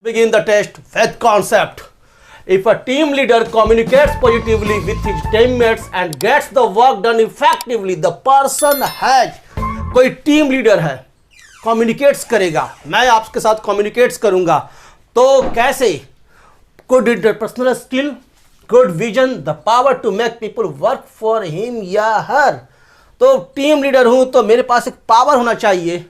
Begin the test with concept. If a team leader communicates positively with his teammates and gets the work done effectively, the person has. कोई team leader है, communicates करेगा, मैं आपके साथ communicates करूंगा, तो कैसे? Good interpersonal skill, good vision, the power to make people work for him या हर. तो टीम लीडर हूं तो मेरे पास एक पावर होना चाहिए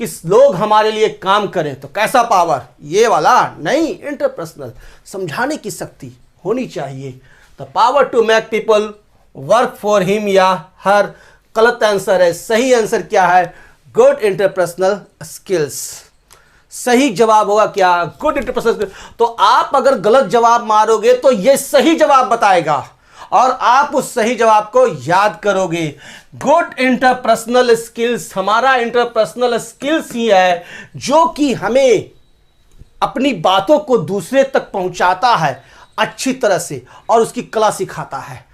कि लोग हमारे लिए काम करें. तो कैसा पावर? ये वाला नहीं, इंटरपर्सनल, समझाने की शक्ति होनी चाहिए. The power to make people work for him या हर गलत आंसर है. सही आंसर क्या है? Good interpersonal skills. सही जवाब होगा क्या? Good interpersonal skills. तो आप अगर गलत जवाब मारोगे तो ये सही जवाब बताएगा और आप उस सही जवाब को याद करोगे. गुड इंटरपर्सनल स्किल्स, हमारा इंटरपर्सनल स्किल्स ही है जो कि हमें अपनी बातों को दूसरे तक पहुंचाता है अच्छी तरह से और उसकी कला सिखाता है.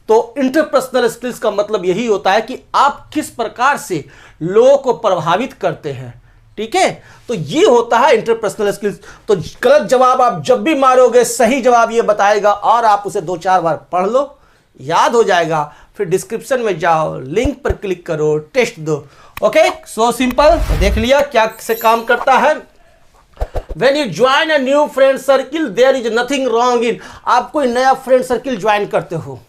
तो इंटरपर्सनल स्किल्स का मतलब यही होता है कि आप किस प्रकार से लोगों को प्रभावित करते हैं. ठीक है, तो ये होता है इंटरपर्सनल स्किल्स. तो गलत जवाब आप जब भी मारोगे सही जवाब ये बताएगा और आप उसे 2-4 बार पढ़ लो, याद हो जाएगा. फिर डिस्क्रिप्शन में जाओ, लिंक पर क्लिक करो, टेस्ट दो. Okay, so simple. देख लिया क्या से काम करता है. When you join a new friend circle, there is nothing wrong in. आप कोई नया फ्रेंड सर्किल ज्वाइन करते हो,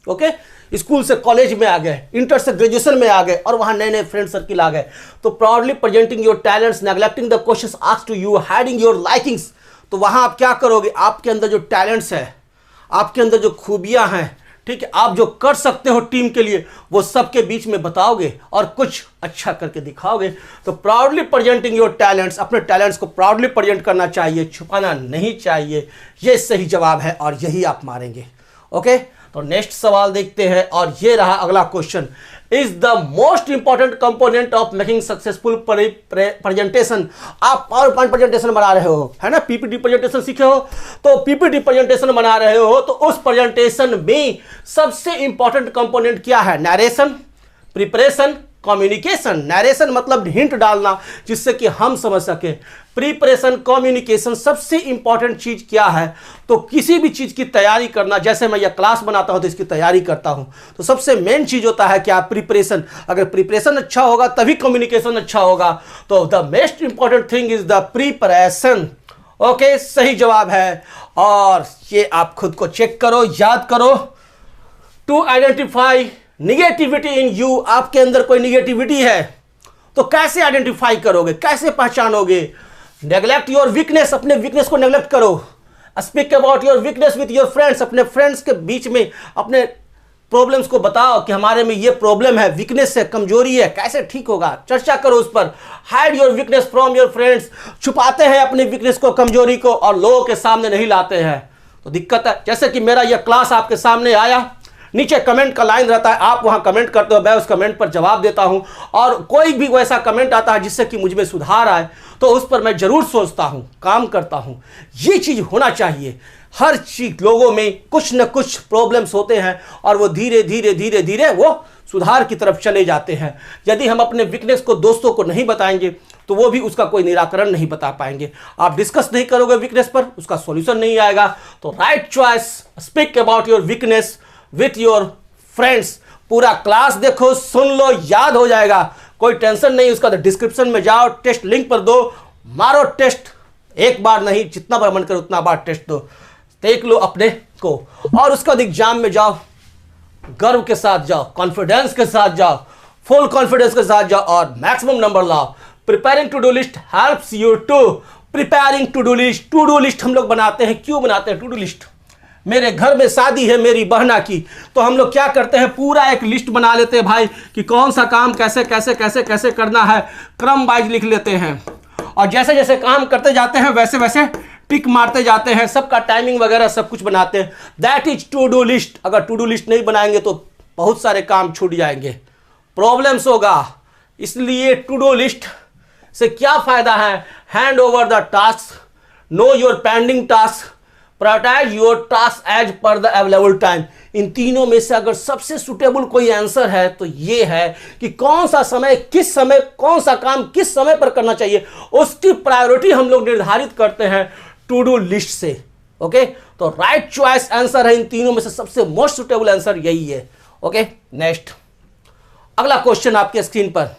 ओके, स्कूल से कॉलेज में आ गए, इंटर से ग्रेजुएशन में आ गए और वहां नए नए फ्रेंड सर्किल आ गए. तो proudly presenting your talents, neglecting the questions asked to you, hiding your likings. तो वहां आप क्या करोगे? आपके अंदर जो टैलेंट्स है, आपके अंदर जो खूबियां हैं, ठीक है, आप जो कर सकते हो टीम के लिए, वो सबके बीच में बताओगे और कुछ अच्छा करके दिखाओगे. तो प्राउडली प्रेजेंटिंग योर टैलेंट्स, अपने टैलेंट्स को प्राउडली प्रेजेंट करना चाहिए, छुपाना नहीं चाहिए. ये सही जवाब है और यही आप मारेंगे. ओके, तो नेक्स्ट सवाल देखते हैं और ये रहा अगला question. Is the most important component of making successful presentation. आप पावर पॉइंट प्रेजेंटेशन बना रहे हो, है ना, पीपीटी प्रेजेंटेशन सीखे हो, तो पीपीटी प्रेजेंटेशन बना रहे हो, तो उस प्रेजेंटेशन में सबसे इंपॉर्टेंट कंपोनेंट क्या है? Narration, preparation, communication. नरेशन मतलब हिंट डालना जिससे कि हम समझ सके. Preparation, communication. सबसे इंपॉर्टेंट चीज क्या है? तो किसी भी चीज की तैयारी करना, जैसे मैं यह क्लास बनाता हूं तो इसकी तैयारी करता हूं, तो सबसे मेन चीज होता है क्या? प्रिपरेशन. अगर प्रिपरेशन अच्छा होगा तभी कम्युनिकेशन अच्छा होगा. तो the most important thing is the preparation. Okay, सही जवाब है और ये आप खुद को चेक करो, याद करो. To identify negativity in you. आपके अंदर कोई निगेटिविटी है तो कैसे आइडेंटिफाई करोगे, कैसे पहचानोगे? नेग्लेक्ट योर वीकनेस, अपने वीकनेस को नेग्लेक्ट करो. Speak about your weakness with your friends, अपने फ्रेंड्स के बीच में अपने प्रॉब्लम्स को बताओ कि हमारे में ये प्रॉब्लम है, वीकनेस है, कमजोरी है, कैसे ठीक होगा, चर्चा करो उस पर. Hide your weakness from your friends. छुपाते हैं अपनी वीकनेस को, कमजोरी को, और लोगों के सामने नहीं लाते हैं तो दिक्कत है. जैसे कि मेरा यह क्लास आपके सामने आया, नीचे कमेंट का लाइन रहता है, आप वहां कमेंट करते हो, मैं उस कमेंट पर जवाब देता हूं, और कोई भी वैसा कमेंट आता है जिससे कि मुझ में सुधार आए तो उस पर मैं जरूर सोचता हूं, काम करता हूं. ये चीज होना चाहिए. हर चीज, लोगों में कुछ न कुछ प्रॉब्लम्स होते हैं और वो धीरे धीरे धीरे धीरे वो सुधार की तरफ चले जाते हैं. यदि हम अपने वीकनेस को दोस्तों को नहीं बताएंगे तो वो भी उसका कोई निराकरण नहीं बता पाएंगे. आप डिस्कस नहीं करोगे वीकनेस पर, उसका सॉल्यूशन नहीं आएगा. तो right choice, speak about your weakness with your friends. पूरा क्लास देखो, सुन लो, याद हो जाएगा, कोई टेंशन नहीं. उसका डिस्क्रिप्शन में जाओ, टेस्ट लिंक पर दो, मारो टेस्ट. एक बार नहीं, जितना बार मन करे उतना बार टेस्ट दो, देख लो अपने को, और उसका एग्जाम में जाओ, गर्व के साथ जाओ, कॉन्फिडेंस के साथ जाओ, फुल कॉन्फिडेंस के साथ जाओ और मैक्सिमम नंबर लाओ. Preparing to do list helps you to. Preparing to do list, to do list हम लोग बनाते हैं. क्यों बनाते हैं टू डू लिस्ट? मेरे घर में शादी है मेरी बहना की, तो हम लोग क्या करते हैं, पूरा एक लिस्ट बना लेते हैं भाई कि कौन सा काम कैसे कैसे कैसे कैसे करना है, क्रम वाइज लिख लेते हैं, और जैसे जैसे काम करते जाते हैं वैसे वैसे टिक मारते जाते हैं, सबका टाइमिंग वगैरह सब कुछ बनाते हैं. That is to do list. अगर टू डू लिस्ट नहीं बनाएंगे तो बहुत सारे काम छूट जाएंगे, प्रॉब्लम्स होगा. इसलिए टू डू लिस्ट से क्या फायदा है? Hand over the task, know your pending task, prioritise your task as per the available time. इन तीनों में से अगर सबसे सुटेबल कोई आंसर है तो ये है कि कौन सा समय, किस समय कौन सा काम किस समय पर करना चाहिए, उसकी प्रायोरिटी हम लोग निर्धारित करते हैं. टू डू लिस्ट से। ओके, तो राइट चॉइस आंसर है इन तीनों में से सबसे मोस्ट सुटेबल आंसर यही है। ओके, नेक्स्ट अगला क्वेश्चन आपके स्क्रीन पर।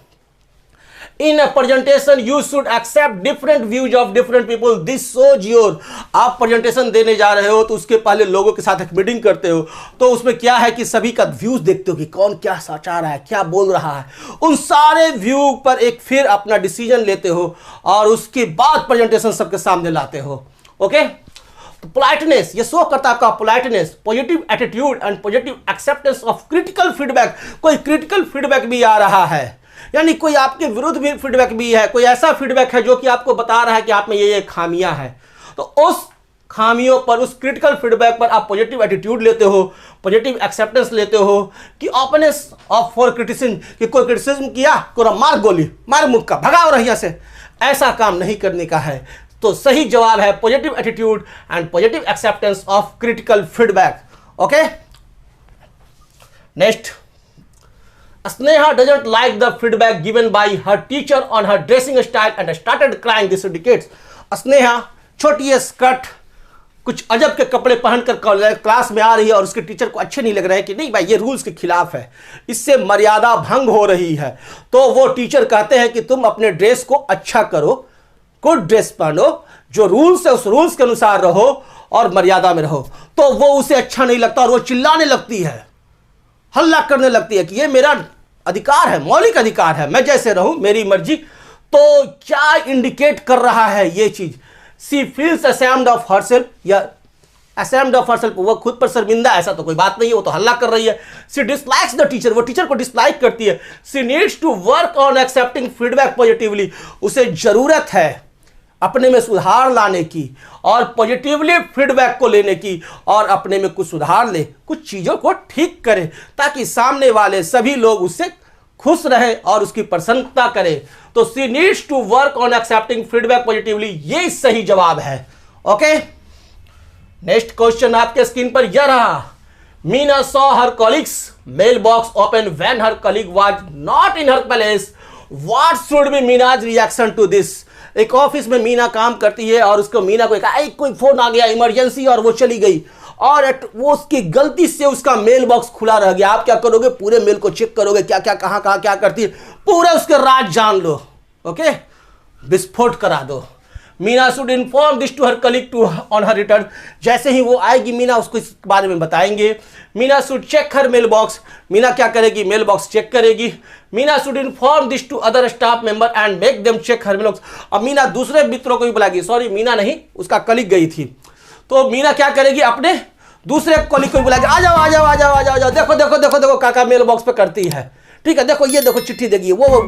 In a presentation you should accept different views of different people, this shows your. आप प्रेजेंटेशन देने जा रहे हो तो उसके पहले लोगों के साथ एक मीटिंग करते हो, तो उसमें क्या है कि सभी का व्यूज देखते हो कि कौन क्या चाह रहा है, क्या बोल रहा है। उन सारे व्यू पर एक फिर अपना डिसीजन लेते हो और उसके बाद प्रेजेंटेशन सबके सामने लाते हो। ओके, तो पोलाइटनेस ये शो करता है आपका politeness, positive attitude and positive acceptance of critical feedback. कोई क्रिटिकल फीडबैक भी आ रहा है, यानी कोई आपके विरुद्ध भी फीडबैक भी है, कोई ऐसा फीडबैक है जो कि आपको बता रहा है कि आप में ये खामियां हैं, तो उस खामियों पर, उस क्रिटिकल फीडबैक पर आप पॉजिटिव एटीट्यूड लेते हो, पॉजिटिव एक्सेप्टेंस लेते हो कि ओपननेस ऑफ फॉर क्रिटिसिज्म, कि कोई क्रिटिसिज्म किया तो मार गोली, मार मुक्का, भगाओ रहिया से, ऐसा काम नहीं करने का है। तो सही जवाब है positive attitude and positive acceptance of critical feedback. Okay, next, Sneha doesn't like the feedback given by her teacher on her dressing style and started crying. This indicates Sneha छोटी स्कर्ट, कुछ अजब के कपड़े पहनकर क्लास में आ रही है और उसके टीचर को अच्छे नहीं लग रहे हैं कि नहीं भाई ये रूल्स के खिलाफ है, इससे मर्यादा भंग हो रही है। तो वो टीचर कहते हैं कि तुम अपने ड्रेस को अच्छा करो, गुड ड्रेस पहनो, जो रूल्स है उस रूल्स के अनुसार रहो और मर्यादा में रहो। तो वो उसे अच्छा नहीं लगता और वो चिल्लाने लगती है, हल्ला करने लगती है कि ये मेरा अधिकार है, मौलिक अधिकार है, मैं जैसे रहूं मेरी मर्जी। तो क्या इंडिकेट कर रहा है ये चीज? सी फील्स ashamed ऑफ हरसेल्फ, या ashamed ऑफ हरसेल्फ, वो खुद पर शर्मिंदा, ऐसा तो कोई बात नहीं है, वो तो हल्ला कर रही है। सी डिसलाइक्स द टीचर, वो टीचर को डिसलाइक करती है। She needs to work on accepting feedback positively, उसे जरूरत है अपने में सुधार लाने की और पॉजिटिवली फीडबैक को लेने की और अपने में कुछ सुधार ले, कुछ चीज़ों को ठीक करे ताकि सामने वाले सभी लोग उससे खुश रहे और उसकी प्रशंसा करें। तो she needs to work on accepting feedback positively, ये सही जवाब है। ओके, नेक्स्ट क्वेश्चन आपके स्क्रीन पर यह रहा। Meena saw her colleague's mailbox open when her colleague was not in her place, what should be Meena's reaction to this? एक office में मीना काम करती है और उसको मीना को कोई फोन आ गया इमरजेंसी और वो चली गई और वो उसकी गलती से उसका मेल बॉक्स खुला रह गया। आप क्या करोगे? पूरे मेल को चेक करोगे, क्या क्या कहाँ कहाँ क्या करती है, पूरे उसके राज जान लो। ओके, विस्फोट करा दो। Meena should inform this to her colleague to on her return, जैसे ही वो आएगी मीना उसको इस बारे में बताएंगे। Meena should check her mail box, Meena क्या करेगी? मेल बॉक्स चेक करेगी। Meena should inform this to other staff member and make them check her mail box. अब मीना दूसरे मित्रों को भी बुलाएगी, सॉरी मीना नहीं, उसका कलीग गई थी, तो मीना क्या करेगी? अपने दूसरे कलीग को भी बुलाएगी, आ जाओ आ जाओ आ जाओ आ जाओ, देखो देखो देखो देखो काका मेल बॉक्स पे करती है, ठीक है, देखो ये देखो चिट्ठी देगी, वो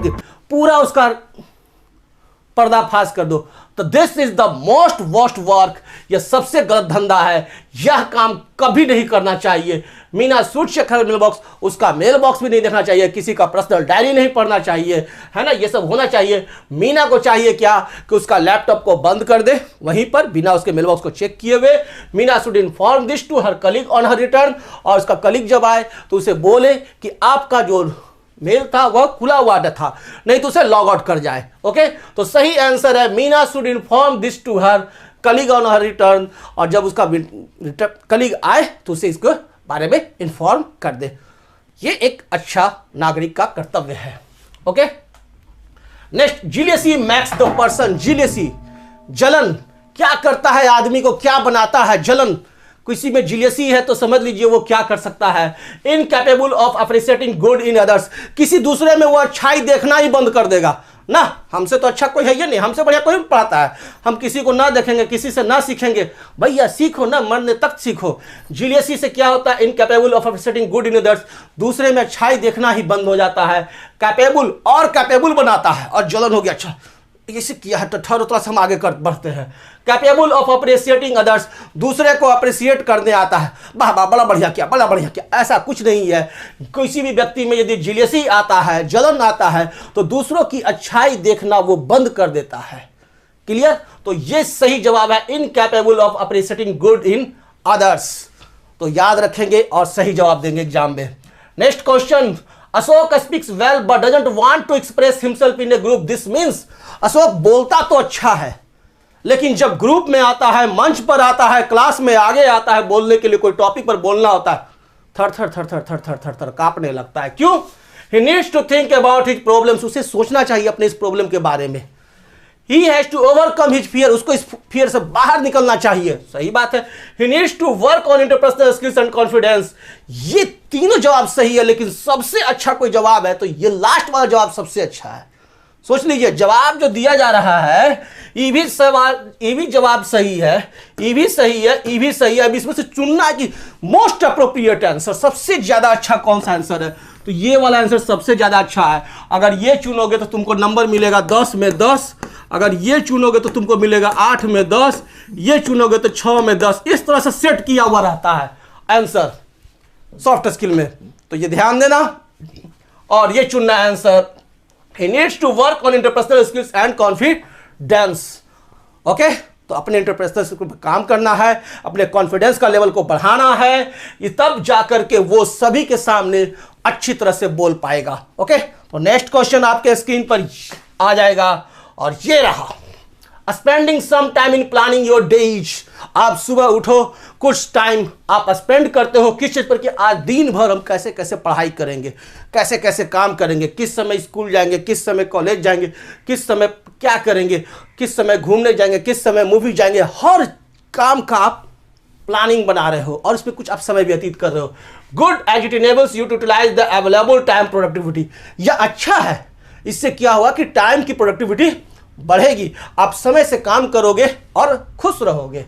पूरा उसका पर्दाफाश कर दो। तो this is the most worst work, यह सबसे गलत धंधा है, यह काम कभी नहीं करना चाहिए। Meena should check her mail box, उसका मेल बॉक्स भी नहीं देखना चाहिए, किसी का पर्सनल डायरी नहीं पढ़ना चाहिए, है ना, ये सब होना चाहिए। मीना को चाहिए क्या कि उसका लैपटॉप को बंद कर दे वहीं पर बिना उसके मेल बॉक्स को चेक किए हुए। Meena should inform this to her colleague on her return, और उसका कलीग जब आए तो उसे बोले कि आपका जो मेल था वह खुला हुआ था, नहीं तो उसे लॉग आउट कर जाए। ओके, तो सही आंसर है Meena should inform this to her colleague on her return, और जब उसका कलीग आए तो उसे इसके बारे में इन्फॉर्म कर दे। ये एक अच्छा नागरिक का कर्तव्य है। Okay, next, jealousy makes the person, jealousy जलन क्या करता है आदमी को, क्या बनाता है? जलन, किसी में जीलेसी है तो समझ लीजिए वो क्या कर सकता है। Incapable of appreciating good in others, किसी दूसरे में वो अच्छाई देखना ही बंद कर देगा ना, हमसे तो अच्छा कोई है ही नहीं, हमसे बढ़िया कोई पढ़ाता है, हम किसी को ना देखेंगे, किसी से ना सीखेंगे। भैया सीखो ना, मरने तक सीखो। जीलेसी से क्या होता है? Incapable of appreciating good in others, दूसरे में अच्छाई देखना ही बंद हो जाता है। कैपेबल और कैपेबल बनाता है, और जलन हो गया, अच्छा इसे किया है तो ठहरो थोड़ा सा हम आगे बढ़ते हैं। कैपेबल ऑफ अप्रिशिएटिंग अदर्स, दूसरे को अप्रिशिएट करने आता है, वाह वाह बड़ा बढ़िया किया, बड़ा बढ़िया किया, ऐसा कुछ नहीं है। किसी भी व्यक्ति में यदि जीलेसी आता है, जलन आता है, तो दूसरों की अच्छाई देखना वो बंद कर देता है। क्लियर? तो ये सही जवाब है, incapable of appreciating good in others. तो याद रखेंगे और सही जवाब देंगे एग्जाम में। Next question, Ashok speaks well but doesn't want to express himself in a group, this means Ashok बोलता तो अच्छा है लेकिन जब ग्रुप में आता है, मंच पर आता है, क्लास में आगे आता है बोलने के लिए, कोई टॉपिक पर बोलना होता है, थर थर थर थर थर थर थर थर कांपने लगता है। क्यों? He needs to think about his problems, उसे सोचना चाहिए अपने इस प्रॉब्लम के बारे में। He has to overcome his fear, उसको इस फियर से बाहर निकलना चाहिए। सही बात है। He needs to work on interpersonal skills and confidence. ये तीनों जवाब सही है, लेकिन सबसे अच्छा कोई जवाब है तो ये लास्ट वाला जवाब सबसे अच्छा है। सोच लीजिए, जवाब जो दिया जा रहा है, ये भी सवाल, ये भी जवाब सही है, ये भी सही है, ये भी सही है। अब इसमें से चुनना है कि मोस्ट अप्रोप्रिएट आंसर, सबसे ज्यादा अच्छा कौन सा आंसर है, तो ये वाला आंसर सबसे ज्यादा अच्छा है। अगर ये चुनोगे तो तुमको नंबर मिलेगा 10 में 10, अगर ये चुनोगे तो तुमको मिलेगा 8 में 10, ये चुनोगे तो 6 में 10। इस तरह से सेट किया हुआ रहता है आंसर सॉफ्ट स्किल में, तो ये ध्यान देना और ये चुनना answer. He needs to work on interpersonal skills and confidence. Okay, तो अपने इंटरपर्सनल स्किल पर काम करना है, अपने कॉन्फिडेंस का लेवल को बढ़ाना है, ये तब जाकर के वो सभी के सामने अच्छी तरह से बोल पाएगा। ओके, तो नेक्स्ट क्वेश्चन आपके स्क्रीन पर आ जाएगा और ये रहा। Spending some time in planning your days. आप सुबह उठो, कुछ टाइम आप स्पेंड करते हो किस चीज पर, कि आज दिन भर हम कैसे कैसे पढ़ाई करेंगे, कैसे कैसे काम करेंगे, किस समय स्कूल जाएंगे, किस समय कॉलेज जाएंगे, किस समय क्या करेंगे, किस समय घूमने जाएंगे, किस समय मूवी जाएंगे। हर काम का आप प्लानिंग बना रहे हो और इसमें कुछ आप समय व्यतीत कर रहे हो। Good, as it enables you to utilize the available time productivity. यह अच्छा है, इससे क्या हुआ कि टाइम की प्रोडक्टिविटी बढ़ेगी, आप समय से काम करोगे और खुश रहोगे।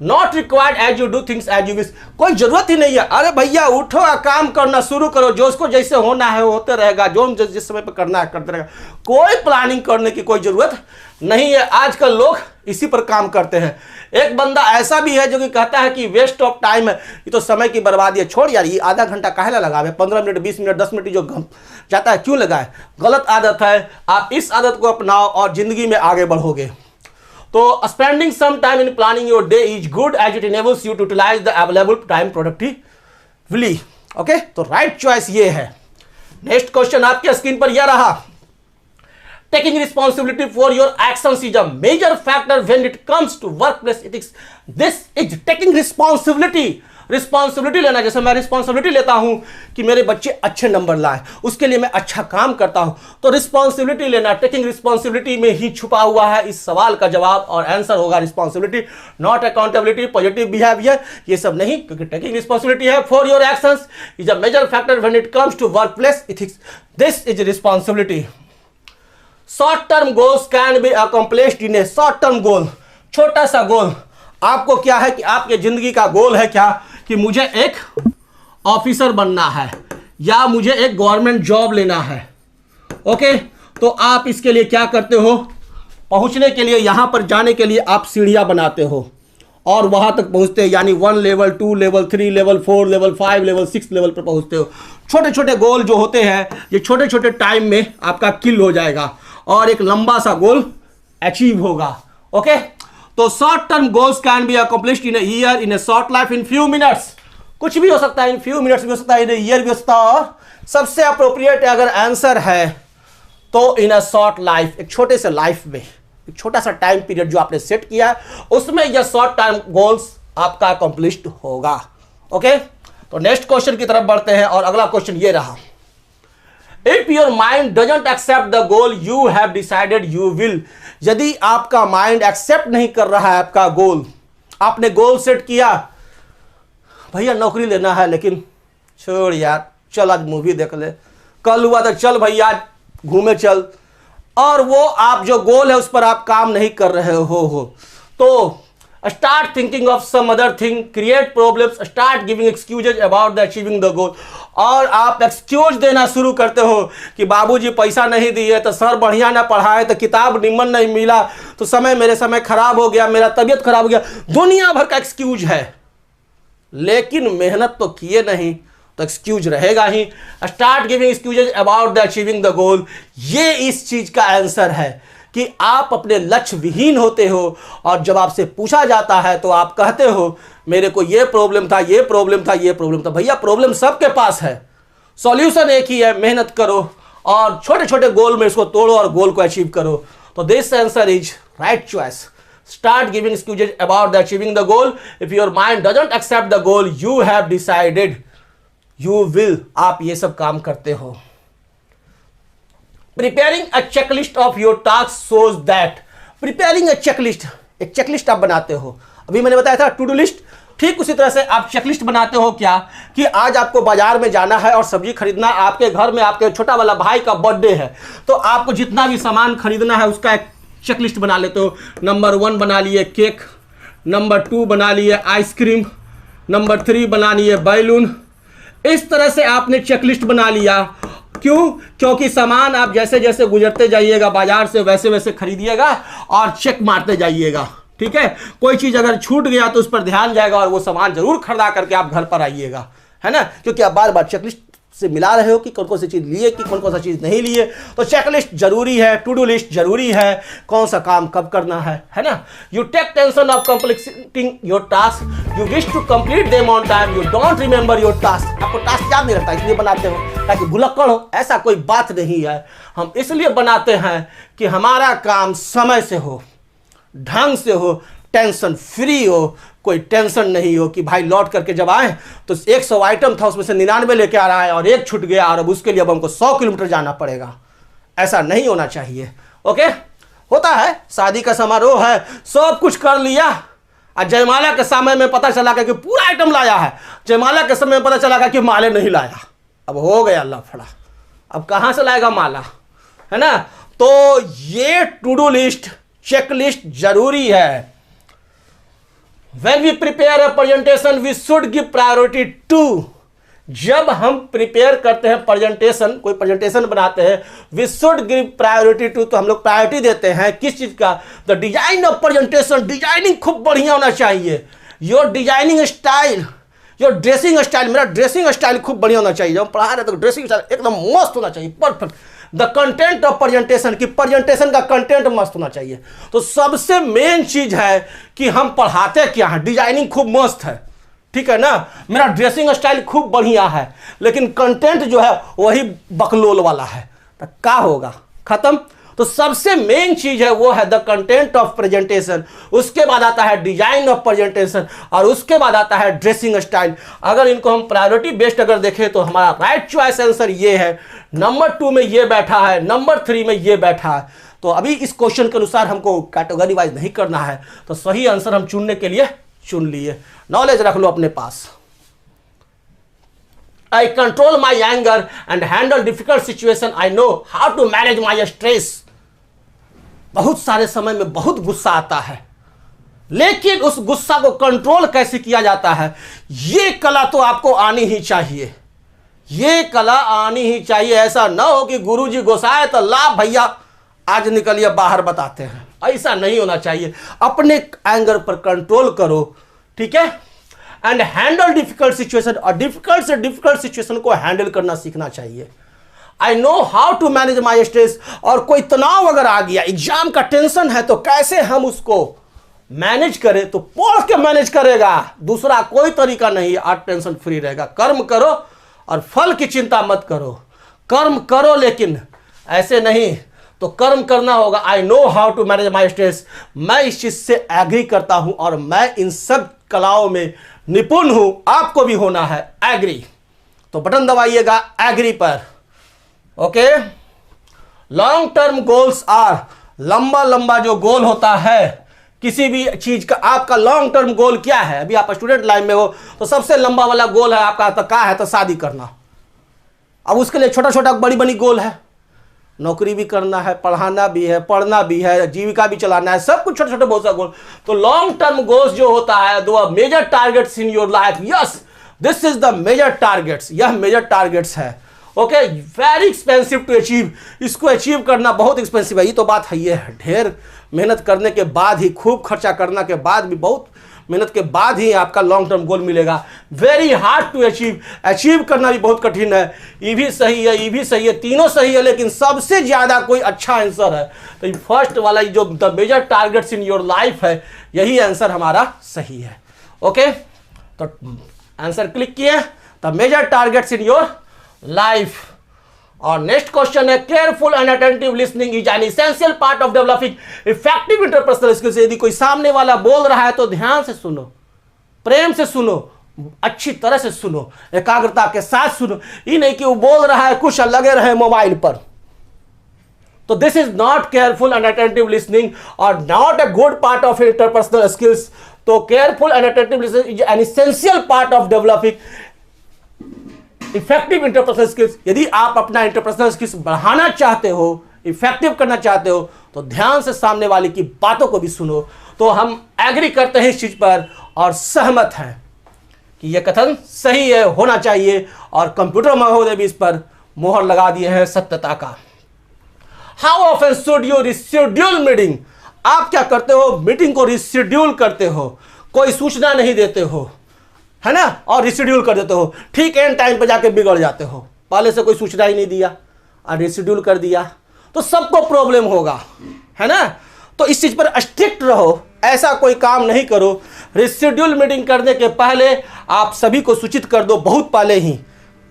Not required as you do things as you wish. कोई जरूरत ही नहीं है, अरे भैया उठो काम करना शुरू करो, जो उसको जैसे होना है होते रहेगा, जो जिस समय पर करना है करते रहेगा। कोई प्लानिंग करने की कोई जरूरत नहीं है। आजकल लोग इसी पर काम करते हैं। एक बंदा ऐसा भी है जो कि कहता है कि वेस्ट ऑफ टाइम है, ये तो समय की बर्बादी है, छोड़ यार, ये आधा घंटा काहे ला लगावे, 15 मिनट 20 मिनट 10 मिनट जो जाता है क्यों लगाए। गलत आदत है, आप इस आदत को अपनाओ और जिंदगी में आगे बढ़ोगे। तो spending some time in planning your day is good as it enables you to utilize the available time productively. Okay, तो राइट चॉइस ये है। नेक्स्ट क्वेश्चन आपके स्क्रीन पर यह रहा। Taking responsibility for your actions is a major factor when it comes to workplace ethics. This is taking responsibility. Responsibility लेना, जैसे मैं रिस्पॉन्सिबिलिटी लेता हूं कि मेरे बच्चे अच्छे नंबर लाए, उसके लिए मैं अच्छा काम करता हूं, तो रिस्पॉन्सिबिलिटी लेना, टेकिंग रिस्पॉन्सिबिलिटी में ही छुपा हुआ है इस सवाल का जवाब, और आंसर होगा responsibility, not accountability, positive behaviour, ये सब नहीं, क्योंकि टेकिंग रिस्पॉन्सिबिलिटी है for your actions is a major factor when it comes to workplace ethics. This is responsibility. Short term goals can be accomplished in a short term goal. छोटा सा गोल, आपको क्या है कि आपके जिंदगी का गोल है क्या, कि मुझे एक ऑफिसर बनना है या मुझे एक गवर्नमेंट जॉब लेना है। ओके, तो आप इसके लिए क्या करते हो, पहुंचने के लिए, यहां पर जाने के लिए आप सीढ़ियां बनाते हो और वहां तक पहुंचते हो, यानी 1 level 2 level 3 level 4 level 5 level 6 level पर पहुंचते हो। छोटे छोटे गोल जो होते हैं ये छोटे छोटे टाइम में आपका किल हो जाएगा और एक लंबा सा गोल अचीव होगा। ओके, तो short term goals can be accomplished in a year, in a short life, in few minutes. कुछ भी हो सकता है, इन फ्यू मिनट्स भी हो सकता है, इन ईयर भी हो सकता है, और सबसे अप्रोप्रिएट अगर आंसर है तो इन अ शॉर्ट लाइफ, एक छोटे से लाइफ में, एक छोटा सा टाइम पीरियड जो आपने सेट किया है उसमें यह शॉर्ट टर्म गोल्स आपका अकम्प्लिश्ड होगा। ओके, तो नेक्स्ट क्वेश्चन की तरफ बढ़ते हैं और अगला क्वेश्चन ये रहा। If your mind doesn't accept the goal you have decided you will, यदि आपका माइंड एक्सेप्ट नहीं कर रहा है आपका गोल, आपने गोल सेट किया, भैया नौकरी लेना है, लेकिन छोड़ यार, चल आज मूवी देख ले, कल हुआ तो चल भैया घूमे चल, और वो आप जो गोल है उस पर आप काम नहीं कर रहे हो तो start thinking of some other thing, create problems, start giving excuses about the achieving the goal. और आप एक्सक्यूज देना शुरू करते हो कि बाबूजी पैसा नहीं दिए, तो सर बढ़िया ना पढ़ाए, तो किताब निम्न नहीं मिला, तो मेरे समय खराब हो गया, मेरा तबीयत खराब हो गया, दुनिया भर का एक्सक्यूज है, लेकिन मेहनत तो किए नहीं, तो एक्सक्यूज रहेगा ही। Start giving excuses about the achieving the goal, ये इस चीज का आंसर है कि आप अपने लक्ष्य विहीन होते हो और जब आपसे पूछा जाता है तो आप कहते हो मेरे को ये प्रॉब्लम था, ये प्रॉब्लम था, ये प्रॉब्लम था। भैया प्रॉब्लम सबके पास है, सॉल्यूशन एक ही है, मेहनत करो और छोटे छोटे गोल में इसको तोड़ो और गोल को अचीव करो। तो this answer is right choice. Start giving excuses about the achieving the goal. If your mind doesn't accept the goal you have decided, you will. आप ये सब काम करते हो. Preparing a checklist of your tasks shows that. Preparing a checklist, एक checklist आप बनाते हो. अभी मैंने बताया था टू डू लिस्ट, ठीक उसी तरह से आप चेकलिस्ट बनाते हो क्या कि आज आपको बाजार में जाना है और सब्जी खरीदना, आपके घर में आपके छोटा वाला भाई का बर्थडे है, तो आपको जितना भी सामान खरीदना है उसका एक चेकलिस्ट बना लेते हो. नंबर 1 बना लिए केक, नंबर 2 बना लिए आइसक्रीम, नंबर 3 बना लिए बैलून. इस तरह से आपने चेकलिस्ट बना लिया. क्यों? क्योंकि सामान आप जैसे जैसे गुजरते जाइएगा बाजार से वैसे वैसे खरीदिएगा और चेक मारते जाइएगा. ठीक है, कोई चीज अगर छूट गया तो उस पर ध्यान जाएगा और वो सामान जरूर खरीदा करके आप घर पर आइएगा, है ना, क्योंकि आप बार बार चेकलिस्ट से मिला रहे हो कि कौन कौन सी चीज लिए कि कौन कौन सा चीज नहीं लिए. तो चेकलिस्ट जरूरी है, टू डू लिस्ट जरूरी है, कौन सा काम कब करना है ना. You take tension of completing your task, you wish to complete them on time, you don't remember your task. आपको टास्क याद नहीं रहता इसलिए बनाते हो ताकि भुलक्कड़ हो, ऐसा कोई बात नहीं है. हम इसलिए बनाते हैं कि हमारा काम समय से हो, ढंग से हो, टेंशन फ्री हो, कोई टेंशन नहीं हो कि भाई लौट करके जब आए तो 100 आइटम था उसमें से 99 लेके आ रहा है और एक छूट गया और अब उसके लिए अब हमको 100 किलोमीटर जाना पड़ेगा. ऐसा नहीं होना चाहिए. ओके, होता है शादी का समारोह है, सब कुछ कर लिया और जयमाला के समय में पता चला कि पूरा आइटम लाया है, जयमाला के समय में पता चला कि माले नहीं लाया. अब हो गया लफड़ा, अब कहाँ से लाएगा माला, है ना. तो ये टू डू लिस्ट चेकलिस्ट जरूरी है. When we prepare a presentation, we should give priority to. जब हम प्रिपेयर करते हैं प्रेजेंटेशन, कोई प्रेजेंटेशन बनाते हैं, we should give priority to, तो हम लोग प्रायोरिटी देते हैं किस चीज का? The design of presentation. Designing खूब बढ़िया होना चाहिए. Your designing style, your dressing style, मेरा ड्रेसिंग स्टाइल खूब बढ़िया होना चाहिए. जब हम पढ़ा रहे तो ड्रेसिंग स्टाइल एकदम मस्त होना चाहिए, perfect. The content of presentation, की प्रेजेंटेशन का कंटेंट मस्त होना चाहिए. तो सबसे मेन चीज है कि हम पढ़ाते क्या है. डिजाइनिंग खूब मस्त है, ठीक है ना, मेरा ड्रेसिंग स्टाइल खूब बढ़िया है, लेकिन कंटेंट जो है वही बकलोल वाला है, तो क्या होगा? खत्म. तो सबसे मेन चीज है वो है द कंटेंट ऑफ प्रेजेंटेशन. उसके बाद आता है डिजाइन ऑफ प्रेजेंटेशन और उसके बाद आता है ड्रेसिंग स्टाइल. अगर इनको हम प्रायोरिटी बेस्ड अगर देखें तो हमारा राइट चॉइस आंसर ये है. नंबर 2 में ये बैठा है, नंबर 3 में ये बैठा है. तो अभी इस क्वेश्चन के अनुसार हमको कैटेगरी वाइज नहीं करना है, तो सही आंसर हम चुनने के लिए चुन लिए. नॉलेज रख लो अपने पास. I control my anger and handle difficult situation. I know how to manage my stress. बहुत सारे समय में बहुत गुस्सा आता है, लेकिन उस गुस्सा को कंट्रोल कैसे किया जाता है, ये कला तो आपको आनी ही चाहिए. ये कला आनी ही चाहिए. ऐसा ना हो कि गुरुजी गुस्साए तो ला भैया आज निकलिए बाहर बताते हैं. ऐसा नहीं होना चाहिए. अपने एंगर पर कंट्रोल करो, ठीक है. एंड हैंडल डिफिकल्ट सिचुएशन, और डिफिकल्ट से डिफिकल्ट सिचुएशन को हैंडल करना सीखना चाहिए. I know how to manage my stress. और कोई तनाव अगर आ गया, एग्जाम का टेंशन है, तो कैसे हम उसको मैनेज करें, तो पढ़ के मैनेज करेगा, दूसरा कोई तरीका नहीं. आज टेंशन फ्री रहेगा. कर्म करो और फल की चिंता मत करो. कर्म करो लेकिन ऐसे नहीं, तो कर्म करना होगा. I know how to manage my stress. मैं इस चीज से एग्री करता हूं और मैं इन सब कलाओं में निपुण हूं. आपको भी होना है एग्री, तो बटन दबाइएगा एग्री पर. Okay. Long term goals are, लंबा लंबा जो गोल होता है किसी भी चीज का, आपका लॉन्ग टर्म गोल क्या है? अभी आप स्टूडेंट लाइफ में हो तो सबसे लंबा वाला गोल है आपका, तो क्या है? तो शादी करना. अब उसके लिए छोटा छोटा बड़ी बड़ी गोल है. नौकरी भी करना है, पढ़ाना भी है, पढ़ना भी है, जीविका भी चलाना है, सब कुछ छोटे छोटे बहुत सारे गोल. तो लॉन्ग टर्म गोल्स जो होता है, दो major targets in your life. Yes, this is the major targets. यह मेजर टारगेट्स है. Okay, very expensive to achieve. इसको अचीव करना बहुत एक्सपेंसिव है, ये तो बात है. ये ढेर मेहनत करने के बाद ही, खूब खर्चा करने के बाद भी, बहुत मेहनत के बाद ही आपका लॉन्ग टर्म गोल मिलेगा. Very hard to achieve. Achieve करना भी बहुत कठिन है. ये भी सही है, ये भी सही है, तीनों सही है, लेकिन सबसे ज्यादा कोई अच्छा आंसर है तो ये फर्स्ट वाला जो the major targets in your life है, यही आंसर हमारा सही है. ओके, तो आंसर क्लिक किए. The major targets in your life. और नेक्स्ट क्वेश्चन है, careful and attentive listening is an essential part of developing effective interpersonal skills. यदि कोई सामने वाला बोल रहा है तो ध्यान से सुनो, प्रेम से सुनो, अच्छी तरह से सुनो, एकाग्रता के साथ सुनो। ये नहीं कि वो बोल रहा है कुछ लगे रहे मोबाइल पर, तो this is not careful and attentive listening और not a good part of interpersonal skills. तो careful and attentive listening is an essential part of developing effective interpersonal skills. यदि आप अपना इंटरपर्सनल स्किल्स बढ़ाना चाहते हो, इफेक्टिव करना चाहते हो, तो ध्यान से सामने वाले की बातों को भी सुनो। तो हम एग्री करते हैं इस चीज पर और सहमत हैं कि यह कथन सही है, होना चाहिए, और कंप्यूटर महोदय भी इस पर मोहर लगा दिए हैं सत्यता का। How often should you reschedule meeting? आप क्या करते हो? मीटिंग को रिशेड्यूल करते हो, कोई सूचना नहीं देते हो, है ना, और रिशेड्यूल कर देते हो। ठीक एंड टाइम पे जाके बिगड़ जाते हो, पहले से कोई सूचना ही नहीं दिया और रिशेड्यूल कर दिया, तो सबको प्रॉब्लम होगा, है ना। तो इस चीज पर स्ट्रिक्ट रहो, ऐसा कोई काम नहीं करो। रिशेड्यूल मीटिंग करने के पहले आप सभी को सूचित कर दो, बहुत पहले ही,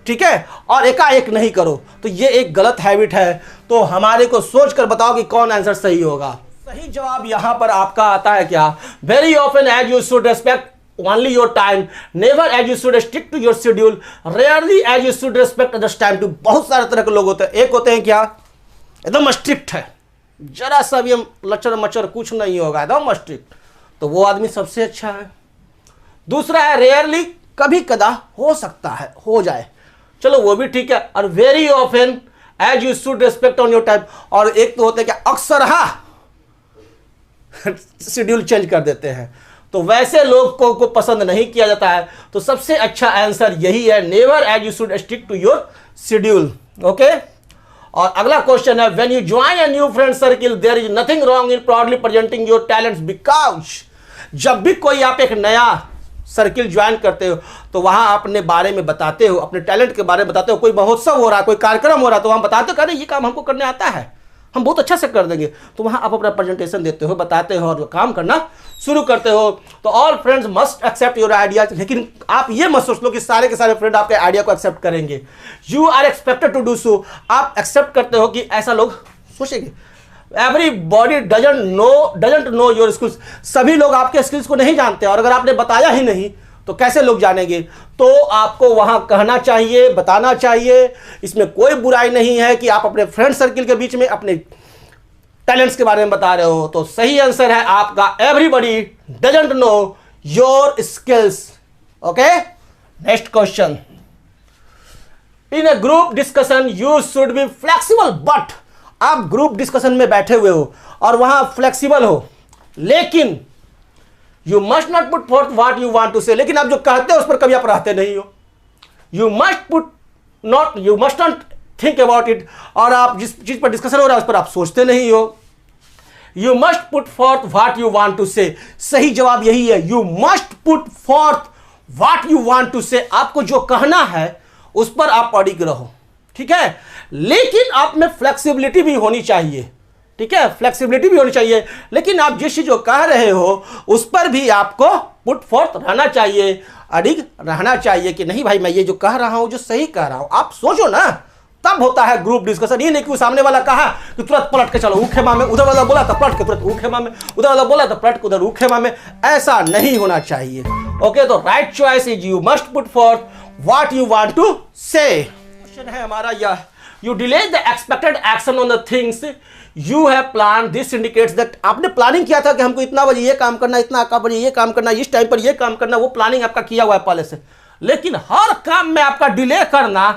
ठीक है, और एकाएक नहीं करो। तो ये एक गलत हैबिट है। तो हमारे को सोच कर बताओ कि कौन आंसर सही होगा। सही जवाब यहां पर आपका आता है क्या? Very often as you should respect only your time, never as you should stick to your schedule, rarely as you should respect others time to। बहुत सारे तरह के लोग होते हैं। एक होते हैं क्या, एकदम स्ट्रिक्ट है, जरा सा भी हम लचर मचर कुछ नहीं होगा, एकदम स्ट्रिक्ट, तो वो आदमी सबसे अच्छा है। दूसरा है रेयरली, कभी कदा हो सकता है हो जाए, चलो वो भी ठीक है। और very often as you should respect on your time. और एक तो होते हैं क्या, अक्सर शेड्यूल चेंज कर देते हैं, तो वैसे लोग को पसंद नहीं किया जाता है। तो सबसे अच्छा आंसर यही है, never as you should stick to your schedule. Okay, और अगला क्वेश्चन है, when you join a new friend circle there is nothing wrong in proudly presenting your talents because. जब भी कोई आप एक नया सर्किल ज्वाइन करते हो तो वहां अपने बारे में बताते हो, अपने टैलेंट के बारे में बताते हो। कोई महोत्सव हो रहा है, कोई कार्यक्रम हो रहा है, तो वहां बताते हो, अरे ये काम हमको करने आता है, हम बहुत अच्छा से कर देंगे। तो वहां आप अपना प्रेजेंटेशन देते हो, बताते हो और काम करना शुरू करते हो। तो all friends must accept your ideas, लेकिन आप ये मत सोच लो कि सारे के सारे फ्रेंड आपके आइडिया को एक्सेप्ट करेंगे। You are expected to do so, आप एक्सेप्ट करते हो कि ऐसा लोग सोचेंगे। Everybody doesn't know your skills, सभी लोग आपके स्किल्स को नहीं जानते, और अगर आपने बताया ही नहीं तो कैसे लोग जानेंगे। तो आपको वहां कहना चाहिए, बताना चाहिए। इसमें कोई बुराई नहीं है कि आप अपने फ्रेंड सर्किल के बीच में अपने टैलेंट्स के बारे में बता रहे हो। तो सही आंसर है आपका, everybody doesn't know your skills. Okay, next question, in a group discussion you should be flexible. But आप ग्रुप डिस्कशन में बैठे हुए हो और वहां फ्लेक्सिबल हो, लेकिन you must not put forth what you want to say. लेकिन आप जो कहते हो उस पर कभी आप रहते नहीं हो। You must not think about it, और आप जिस चीज पर डिस्कशन हो रहा है उस पर आप सोचते नहीं हो। You must put forth what you want to say, सही जवाब यही है, you must put forth what you want to say. आपको जो कहना है उस पर आप अडिग रहो, ठीक है, लेकिन आप में फ्लेक्सिबिलिटी भी होनी चाहिए, ठीक है, फ्लेक्सिबिलिटी भी होनी चाहिए। लेकिन आप जिस चीज जो कह रहे हो उस पर भी आपको पुट फोर्थ रहना चाहिए, अडिग रहना चाहिए कि नहीं भाई मैं ये जो कह रहा हूं जो सही कह रहा हूं। आप सोचो ना, तब होता है ग्रुप डिस्कशन। ये नहीं कि सामने वाला कहा कि तुरंत पलट के चलो ऊ खेमा में, उधर वाला बोला तो पलट के तुरंत ऊ खेमा में, उधर वाला बोला तो पलट के उधर ऊ खेमा में। ऐसा नहीं होना चाहिए। ओके, तो right choice is you must put forth what you want to say. Question है हमारा यह, you delay the expected action on the things you have plan, this indicates that आपने प्लानिंग किया था कि हमको इतना बजे ये काम करना, इतना बजे ये काम करना, इस टाइम पर ये काम करना, वो प्लानिंग आपका किया हुआ है पहले से, लेकिन हर काम में आपका डिले करना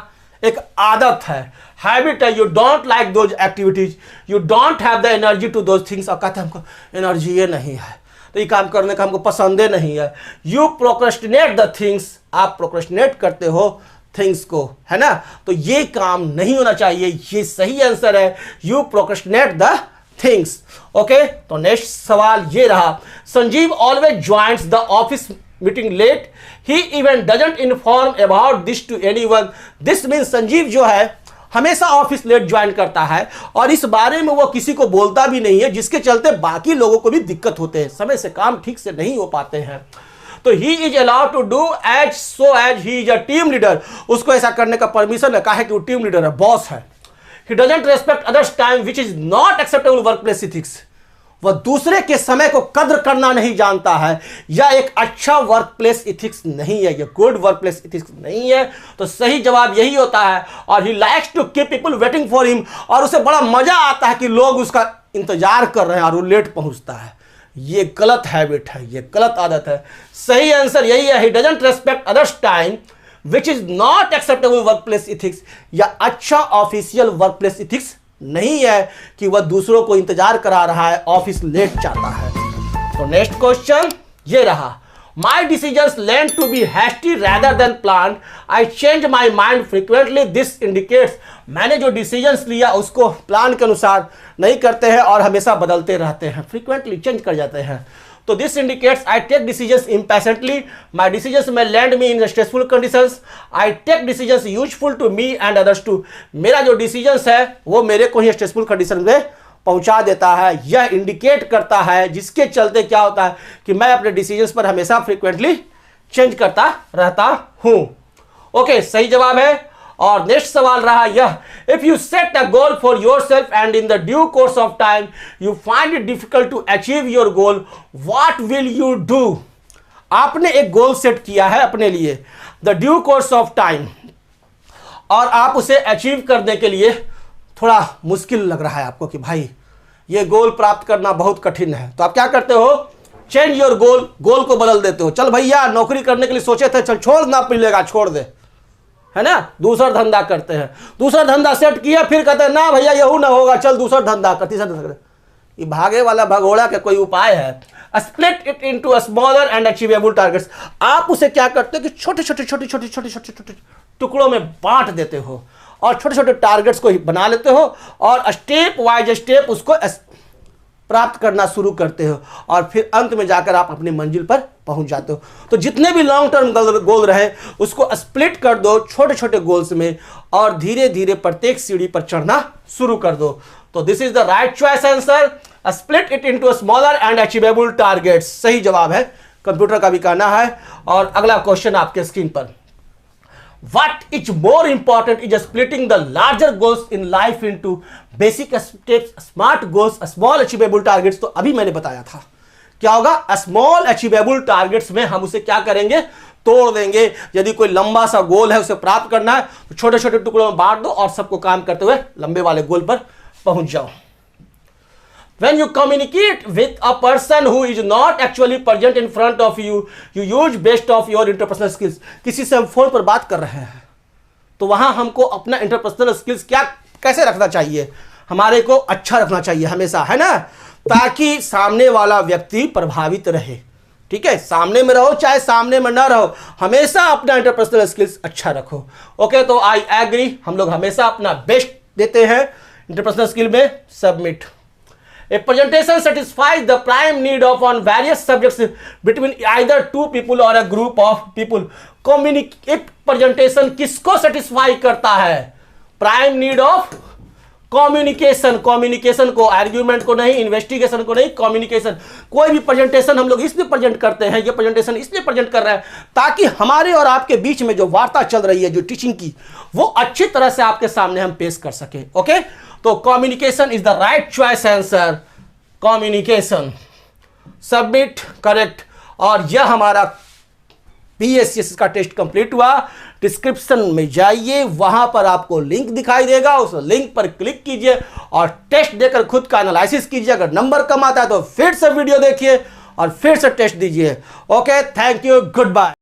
एक आदत है, हैबिट है। You don't like those activities, you don't have the energy to those things. और कहते हैं हमको एनर्जी ये नहीं है, तो ये काम करने का हमको पसंदे नहीं है। यू प्रोक्रेस्टिनेट द थिंग्स, आप प्रोक्रेस्टिनेट करते हो थिंग्स को, है ना, तो ये काम नहीं होना चाहिए। ये सही आंसर है, you procrastinate the things. Okay, तो नेक्स्ट सवाल ये रहा, Sanjeev always joins the office meeting late, he even doesn't inform about this to anyone. This means Sanjeev जो है हमेशा ऑफिस लेट ज्वाइन करता है और इस बारे में वो किसी को बोलता भी नहीं है, जिसके चलते बाकी लोगों को भी दिक्कत होते हैं, समय से काम ठीक से नहीं हो पाते हैं। तो he is allowed to do as so as he is a team leader, उसको ऐसा करने का परमिशन है, कहा है कि वो टीम लीडर है, बॉस है। he doesn't respect others time which is not acceptable workplace ethics. वह दूसरे के समय को कद्र करना नहीं जानता है, यह एक अच्छा वर्क प्लेस इथिक्स नहीं है, यह गुड वर्क प्लेस इथिक्स नहीं है। तो सही जवाब यही होता है। और he likes to keep people waiting for him, और उसे बड़ा मजा आता है कि लोग उसका इंतजार कर रहे हैं और वो लेट पहुंचता है। ये गलत हैबिट है, ये गलत आदत है। सही आंसर यही है, he doesn't respect others time which is not acceptable work place ethics. या अच्छा ऑफिशियल वर्क प्लेस इथिक्स नहीं है कि वह दूसरों को इंतजार करा रहा है, ऑफिस लेट चाहता है। तो नेक्स्ट क्वेश्चन ये रहा, my decisions lend to be hasty rather than plan, I change my mind frequently, this indicates. मैंने जो डिसीजंस लिया उसको प्लान के अनुसार नहीं करते हैं और हमेशा बदलते रहते हैं, फ्रिक्वेंटली चेंज कर जाते हैं। तो this indicates I take decisions impatiently, my decisions में land me in stressful conditions, I take decisions useful to me and others too. मेरा जो डिसीजंस है वो मेरे को ही स्ट्रेसफुल कंडीशन में पहुंचा देता है। यह इंडिकेट करता है, जिसके चलते क्या होता है कि मैं अपने डिसीजंस पर हमेशा फ्रिक्वेंटली चेंज करता रहता हूं। ओके, सही जवाब है। और नेक्स्ट सवाल रहा यह, if you set a goal for yourself and in the due course of time you find it difficult to achieve your goal, what will you do. आपने एक गोल सेट किया है अपने लिए, the due course of time, और आप उसे achieve करने के लिए थोड़ा मुश्किल लग रहा है आपको कि भाई ये गोल प्राप्त करना बहुत कठिन है। तो आप क्या करते हो, चेंज योर गोल, गोल को बदल देते हो। चल भैया नौकरी करने के लिए सोचे थे, चल छोड़ ना मिलेगा, छोड़ दे, है ना, दूसरा धंधा करते हैं। दूसरा धंधा सेट किया, फिर कहते हैं ना भैया यहू ना होगा, चल दूसरा धंधा कर, तीसरा धंधा कर। ये भागे वाला भगोड़ा का कोई उपाय है। Split it into smaller and achievable targets. आप उसे क्या करते हो कि छोटे छोटे टुकड़ों में बांट देते हो और छोटे छोटे टारगेट्स को बना लेते हो और स्टेप वाइज स्टेप उसको प्राप्त करना शुरू करते हो और फिर अंत में जाकर आप अपनी मंजिल पर पहुंच जाते हो। तो जितने भी लॉन्ग टर्म गोल रहे उसको स्प्लिट कर दो छोटे छोटे गोल्स में और धीरे धीरे प्रत्येक सीढ़ी पर चढ़ना शुरू कर दो। तो this is the right choice answer, split it into smaller and achievable targets. सही जवाब है, कंप्यूटर का भी कहना है। और अगला क्वेश्चन आपके स्क्रीन पर, What is more important is splitting the larger goals in life into basic steps, smart goals, small achievable targets। तो अभी मैंने बताया था क्या होगा, स्मॉल अचीवेबल टारगेट्स में हम उसे क्या करेंगे, तोड़ देंगे। यदि कोई लंबा सा गोल है उसे प्राप्त करना है तो छोटे छोटे टुकड़ों में बांट दो और सबको काम करते हुए लंबे वाले गोल पर पहुंच जाओ। When you communicate with a person who is not actually present in front of you, you use best of your interpersonal skills। किसी से हम फोन पर बात कर रहे हैं तो वहां हमको अपना इंटरपर्सनल स्किल्स क्या कैसे रखना चाहिए, हमारे को अच्छा रखना चाहिए हमेशा, है ना, ताकि सामने वाला व्यक्ति प्रभावित रहे। ठीक है, सामने में रहो चाहे सामने में ना रहो, हमेशा अपना इंटरपर्सनल स्किल्स अच्छा रखो। ओके, तो आई एग्री, हम लोग हमेशा अपना बेस्ट देते हैं इंटरपर्सनल स्किल में। Submit. A presentation satisfies the prime need of on various subjects between either two people or a group of people। एक presentation किसको satisfy करता है, prime need of communication. Communication को, आर्ग्यूमेंट को नहीं, इन्वेस्टिगेशन को नहीं, कम्युनिकेशन। कोई भी प्रेजेंटेशन हम लोग इसलिए प्रेजेंट करते हैं, ये प्रेजेंटेशन इसलिए प्रेजेंट कर रहे हैं ताकि हमारे और आपके बीच में जो वार्ता चल रही है, जो टीचिंग की, वो अच्छी तरह से आपके सामने हम पेश कर सके। ओके, तो communication is the right choice answer, communication. Submit, correct. और यह हमारा PSCS का टेस्ट कंप्लीट हुआ। डिस्क्रिप्शन में जाइए, वहां पर आपको लिंक दिखाई देगा, उस लिंक पर क्लिक कीजिए और टेस्ट देकर खुद का एनालिसिस कीजिए। अगर नंबर कम आता है तो फिर से वीडियो देखिए और फिर से टेस्ट दीजिए। Okay, thank you, good bye.